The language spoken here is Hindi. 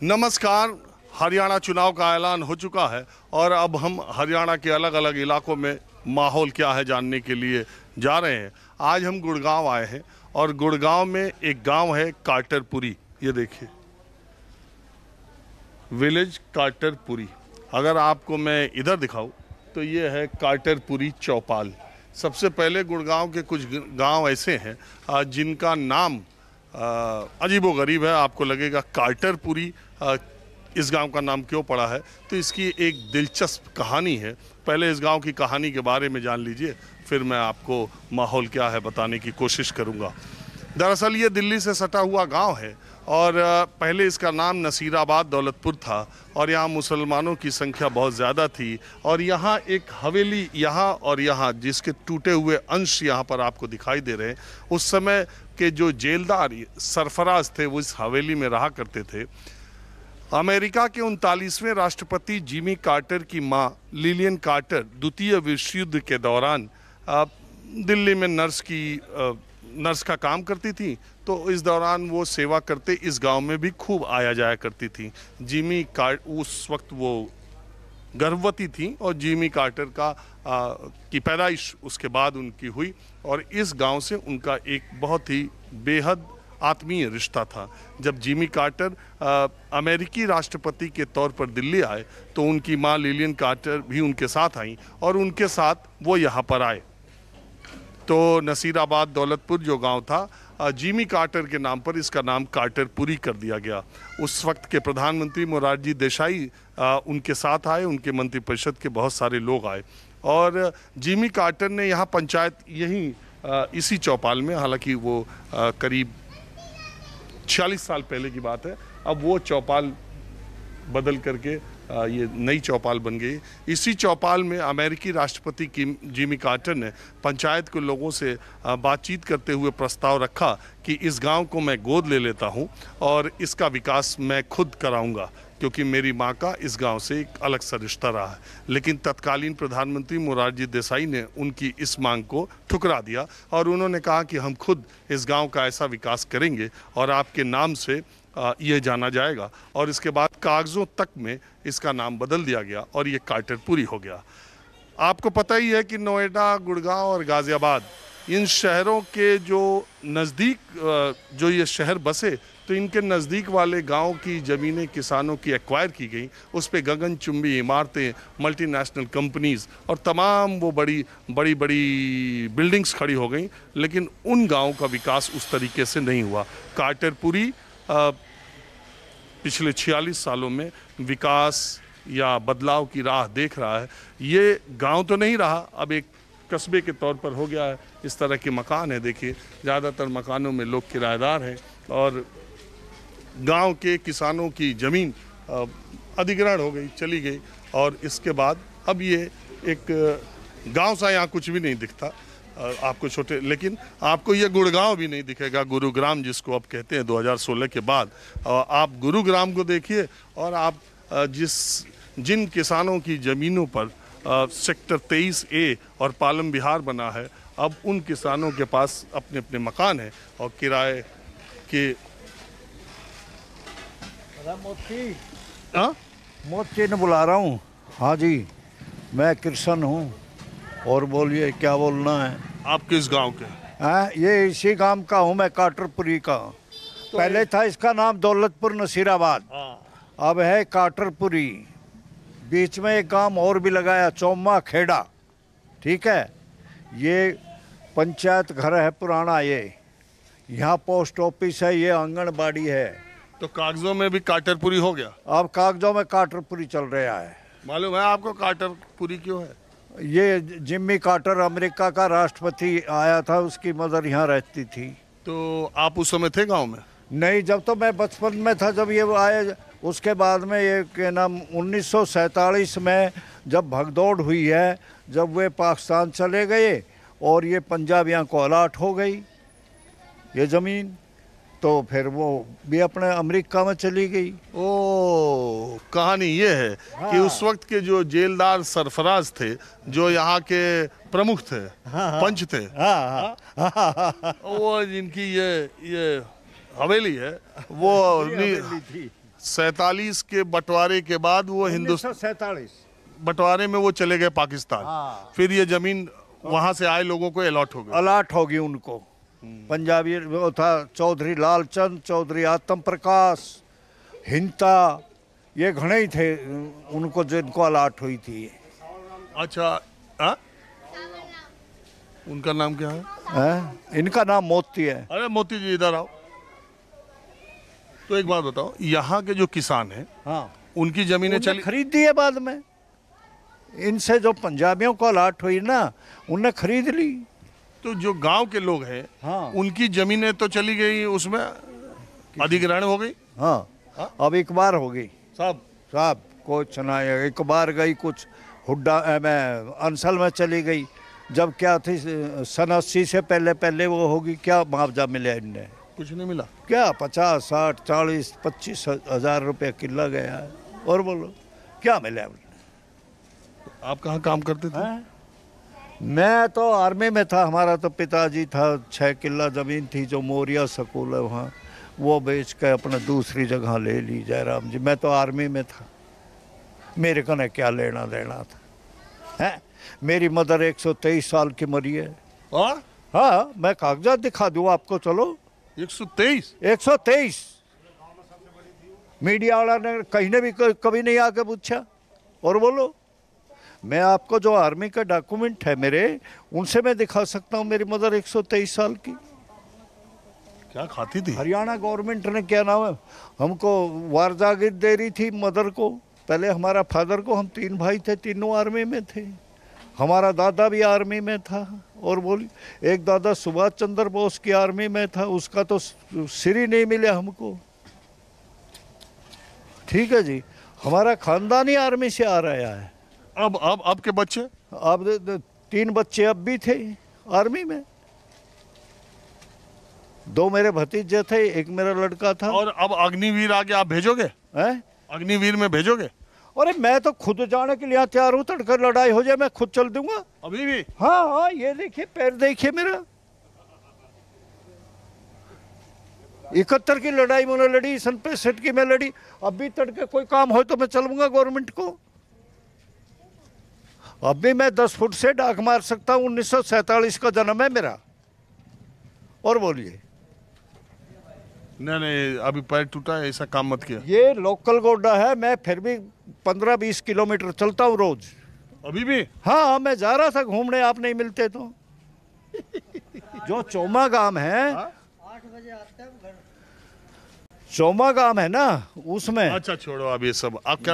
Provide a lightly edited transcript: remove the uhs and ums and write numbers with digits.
नमस्कार। हरियाणा चुनाव का ऐलान हो चुका है और अब हम हरियाणा के अलग अलग इलाकों में माहौल क्या है जानने के लिए जा रहे हैं। आज हम गुड़गांव आए हैं और गुड़गांव में एक गांव है कार्टरपुरी। ये देखिए, विलेज कार्टरपुरी। अगर आपको मैं इधर दिखाऊं तो ये है कार्टरपुरी चौपाल। सबसे पहले गुड़गांव के कुछ गांव ऐसे हैं जिनका नाम अजीबोगरीब है। आपको लगेगा कार्टरपुरी इस गांव का नाम क्यों पड़ा है, तो इसकी एक दिलचस्प कहानी है। पहले इस गांव की कहानी के बारे में जान लीजिए, फिर मैं आपको माहौल क्या है बताने की कोशिश करूंगा। दरअसल ये दिल्ली से सटा हुआ गांव है और पहले इसका नाम नसीराबाद दौलतपुर था और यहाँ मुसलमानों की संख्या बहुत ज़्यादा थी। और यहाँ एक हवेली यहाँ और यहाँ जिसके टूटे हुए अंश यहाँ पर आपको दिखाई दे रहे हैं, उस समय के जो जेलदार सरफराज थे वो इस हवेली में रहा करते थे। अमेरिका के 39वें राष्ट्रपति जिमी कार्टर की मां लिलियन कार्टर द्वितीय विश्व युद्ध के दौरान दिल्ली में नर्स का काम करती थी, तो इस दौरान वो सेवा करते इस गांव में भी खूब आया जाया करती थी। जिमी कार्टर उस वक्त वो गर्भवती थी और जिमी कार्टर की पैदाइश उसके बाद उनकी हुई और इस गांव से उनका एक बहुत ही बेहद आत्मीय रिश्ता था। जब जिमी कार्टर अमेरिकी राष्ट्रपति के तौर पर दिल्ली आए तो उनकी मां लिलियन कार्टर भी उनके साथ आई और उनके साथ वो यहाँ पर आए। तो नसीराबाद दौलतपुर जो गांव था, जिमी कार्टर के नाम पर इसका नाम कार्टरपुरी कर दिया गया। उस वक्त के प्रधानमंत्री मोरारजी देसाई उनके साथ आए, उनके मंत्रिपरिषद के बहुत सारे लोग आए और जिमी कार्टर ने यहाँ पंचायत यहीं इसी चौपाल में, हालांकि वो करीब 46 साल पहले की बात है, अब वो चौपाल बदल करके ये नई चौपाल बन गई। इसी चौपाल में अमेरिकी राष्ट्रपति जिमी कार्टर ने पंचायत के लोगों से बातचीत करते हुए प्रस्ताव रखा कि इस गांव को मैं गोद ले लेता हूं और इसका विकास मैं खुद कराऊंगा, क्योंकि मेरी मां का इस गांव से एक अलग सा रिश्ता रहा है। लेकिन तत्कालीन प्रधानमंत्री मोरारजी देसाई ने उनकी इस मांग को ठुकरा दिया और उन्होंने कहा कि हम खुद इस गांव का ऐसा विकास करेंगे और आपके नाम से ये जाना जाएगा। और इसके बाद कागज़ों तक में इसका नाम बदल दिया गया और ये कार्टरपुरी हो गया। आपको पता ही है कि नोएडा, गुड़गांव और गाज़ियाबाद, इन शहरों के जो नज़दीक जो ये शहर बसे, तो इनके नज़दीक वाले गांव की ज़मीनें किसानों की एक्वायर की गई। उस पर गगनचुंबी इमारतें, मल्टीनेशनल कंपनीज़ और तमाम वो बड़ी बिल्डिंग्स खड़ी हो गई, लेकिन उन गाँव का विकास उस तरीके से नहीं हुआ। कार्टरपुरी पिछले 46 सालों में विकास या बदलाव की राह देख रहा है। ये गांव तो नहीं रहा, अब एक कस्बे के तौर पर हो गया है। इस तरह के मकान है, देखिए ज़्यादातर मकानों में लोग किराएदार हैं और गांव के किसानों की ज़मीन अधिग्रहण हो गई, चली गई और इसके बाद अब ये एक गांव सा यहाँ कुछ भी नहीं दिखता आपको छोटे। लेकिन आपको ये गुड़गांव भी नहीं दिखेगा, गुरुग्राम जिसको आप कहते हैं 2016 के बाद। आप गुरुग्राम को देखिए और आप जिन किसानों की ज़मीनों पर सेक्टर 23A और पालम विहार बना है, अब उन किसानों के पास अपने अपने मकान हैं और किराए के। मोती ने बुला रहा हूँ। हाँ जी, मैं कृष्ण हूँ और बोलिए क्या बोलना है। आप किस गांव के? ये इसी गांव का हूँ मैं, कार्टरपुरी का। तो पहले था इसका नाम दौलतपुर नसीराबाद, अब है कार्टरपुरी। बीच में एक गांव और भी लगाया, चौमा खेड़ा। ठीक है, ये पंचायत घर है पुराना। ये यहाँ पोस्ट ऑफिस है, ये आंगनबाड़ी है। तो कागजों में भी कार्टरपुरी हो गया? अब कागजों में कार्टरपुरी चल रहा है। मालूम है आपको कार्टरपुरी क्यों है? ये जिमी कार्टर अमेरिका का राष्ट्रपति आया था, उसकी मदर यहाँ रहती थी। तो आप उस समय थे गांव में? नहीं, जब तो मैं बचपन में था जब ये आए। उसके बाद में ये क्या नाम 1947 में जब भगदौड़ हुई है, जब वे पाकिस्तान चले गए और ये पंजाब यहाँ को अलाट हो गई ये ज़मीन, तो फिर वो भी अपने अमेरिका में चली गई। ओ, कहानी ये है कि उस वक्त के जो जेलदार सरफराज थे, जो यहाँ के प्रमुख थे, पंच थे, वो जिनकी ये हवेली है, वो 47 के बंटवारे के बाद वो हिंदुस्तान 1947 बंटवारे में वो चले गए पाकिस्तान। हाँ। फिर ये जमीन वहां से आए लोगों को अलॉट हो गई। अलाट होगी उनको। पंजाबी वो था चौधरी लालचंद, चौधरी आत्म प्रकाश, हिंता, ये घणे ही थे उनको जिनको अलाट हुई थी। अच्छा, आ? उनका नाम क्या है? इनका नाम मोती है। अरे मोती जी इधर आओ। तो एक बात बताओ, यहाँ के जो किसान हैं, हाँ, उनकी जमीनें चली खरीदी है बाद में। इनसे जो पंजाबियों को अलाट हुई ना, उनने खरीद ली। तो जो गांव के लोग हैं, हाँ। उनकी जमीनें तो चली गई, उसमें अधिग्रहण हो गई। हाँ, अब एक बार हो गई साहब। कुछ ना, एक बार गई, कुछ हुड्डा में अंसल में चली गई। जब क्या थी सन 80 से पहले वो होगी, क्या मुआवजा मिला इनने? कुछ नहीं मिला। क्या 50, 60, 40, 25 हजार रुपये किला गया है। और बोलो क्या मिला? आप कहाँ काम करते थे? मैं तो आर्मी में था। हमारा तो पिताजी था, 6 किला ज़मीन थी जो मोरिया स्कूल है वहाँ, वो बेच के अपना दूसरी जगह ले ली जयराम जी। मैं तो आर्मी में था, मेरे को ने क्या लेना देना था, हैं? मेरी मदर 123 साल की मरी है। हाँ, मैं कागजात दिखा दूँ आपको, चलो। 123 मीडिया वाला ने कहीं ने भी कभी नहीं आके पूछा। और बोलो, मैं आपको जो आर्मी का डॉक्यूमेंट है मेरे, उनसे मैं दिखा सकता हूँ मेरी मदर 123 साल की। क्या खाती थी? हरियाणा गवर्नमेंट ने क्या नाम है, हमको वार जागीर दे रही थी मदर को। पहले हमारा फादर को, हम 3 भाई थे, तीनों आर्मी में थे। हमारा दादा भी आर्मी में था। और बोली, एक दादा सुभाष चंद्र बोस की आर्मी में था, उसका तो सिर ही नहीं मिला हमको। ठीक है जी, हमारा खानदान ही आर्मी से आ रहा है। अब के बच्चे? अब 3 बच्चे अब भी थे आर्मी में। 2 मेरे भतीजे थे, एक मेरा लड़का था। और अब अग्निवीर आगे आप भेजोगे? अग्निवीर में भेजोगे? अरे मैं तो खुद जाने के लिए तैयार हूँ। तड़कर लड़ाई हो जाए मैं खुद चल दूंगा अभी भी। हाँ, ये देखिए, पैर देखिए मेरा। 71 की लड़ाई मैंने लड़ी, सन 65 की मैं लड़ी। अब भी तड़के कोई काम हो तो मैं चलूंगा गवर्नमेंट को। अब भी मैं 10 फुट से डाक मार सकता हूँ। 1947 का जन्म है मेरा। और बोलिए। नहीं, अभी पैर टूटा है, ऐसा काम मत किया। ये लोकल गोड्डा है, मैं फिर भी 15-20 किलोमीटर चलता हूँ रोज। अभी भी? हाँ, मैं जा रहा था घूमने, आप नहीं मिलते तो। जो चोमा गांव है, 8 बजे आता है घर। चोमा गांव है ना, उसमें। अच्छा छोड़ो अब ये सब। आप क्या